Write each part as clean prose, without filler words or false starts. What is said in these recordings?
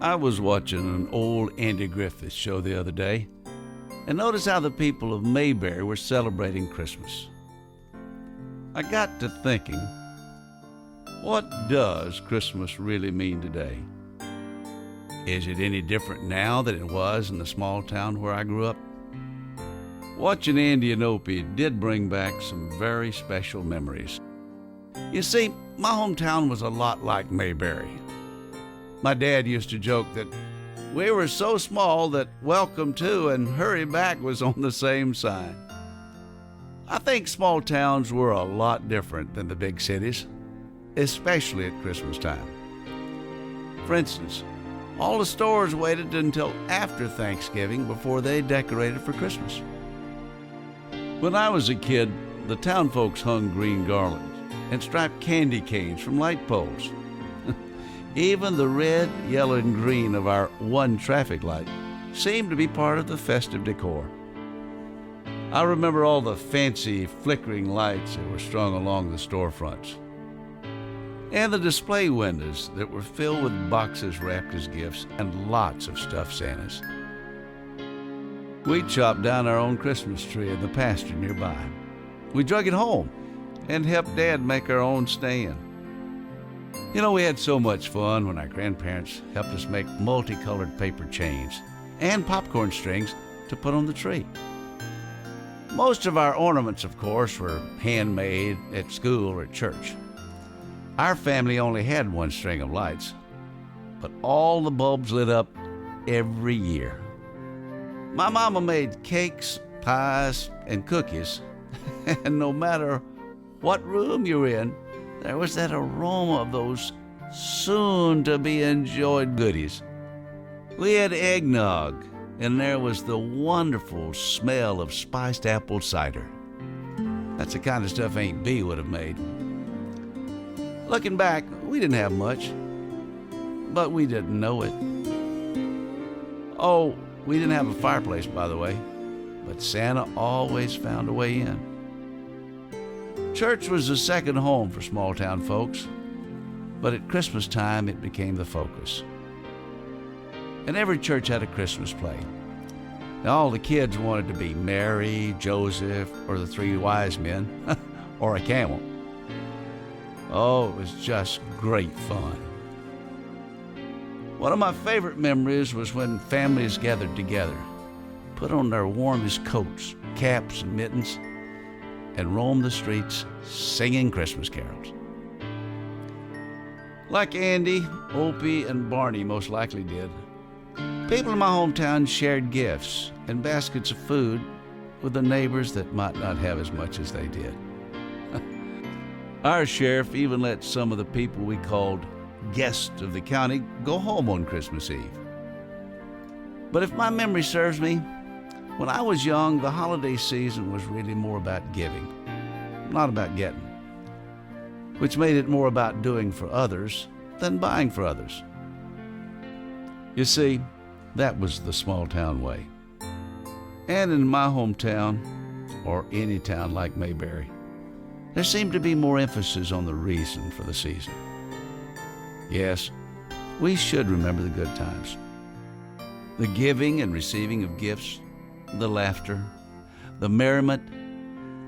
I was watching an old Andy Griffith show the other day and noticed how the people of Mayberry were celebrating Christmas. I got to thinking, what does Christmas really mean today? Is it any different now than it was in the small town where I grew up? Watching Andy and Opie did bring back some very special memories. You see, my hometown was a lot like Mayberry. My dad used to joke that we were so small that welcome to and hurry back was on the same sign. I think small towns were a lot different than the big cities, especially at Christmas time. For instance, all the stores waited until after Thanksgiving before they decorated for Christmas. When I was a kid, the town folks hung green garlands and striped candy canes from light poles. Even the red, yellow, and green of our one traffic light seemed to be part of the festive decor. I remember all the fancy flickering lights that were strung along the storefronts, and the display windows that were filled with boxes wrapped as gifts and lots of stuffed Santas. We chopped down our own Christmas tree in the pasture nearby. We drug it home and helped Dad make our own stand. You know, we had so much fun when our grandparents helped us make multicolored paper chains and popcorn strings to put on the tree. Most of our ornaments, of course, were handmade at school or at church. Our family only had one string of lights, but all the bulbs lit up every year. My mama made cakes, pies, and cookies, and no matter what room you're in, there was that aroma of those soon-to-be-enjoyed goodies. We had eggnog, and there was the wonderful smell of spiced apple cider. That's the kind of stuff Aunt Bee would have made. Looking back, we didn't have much, but we didn't know it. Oh, we didn't have a fireplace, by the way, but Santa always found a way in. Church was the second home for small-town folks, but at Christmas time it became the focus. And every church had a Christmas play. Now, all the kids wanted to be Mary, Joseph, or the three wise men, or a camel. Oh, it was just great fun. One of my favorite memories was when families gathered together, put on their warmest coats, caps, and mittens, and roamed the streets singing Christmas carols. Like Andy, Opie, and Barney most likely did, people in my hometown shared gifts and baskets of food with the neighbors that might not have as much as they did. Our sheriff even let some of the people we called guests of the county go home on Christmas Eve. But if my memory serves me, when I was young, the holiday season was really more about giving, not about getting, which made it more about doing for others than buying for others. You see, that was the small town way. And in my hometown, or any town like Mayberry, there seemed to be more emphasis on the reason for the season. Yes, we should remember the good times, the giving and receiving of gifts, the laughter, the merriment,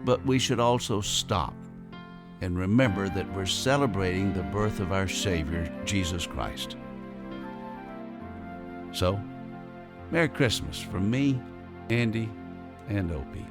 but we should also stop and remember that we're celebrating the birth of our Savior, Jesus Christ. So, Merry Christmas from me, Andy, and Opie.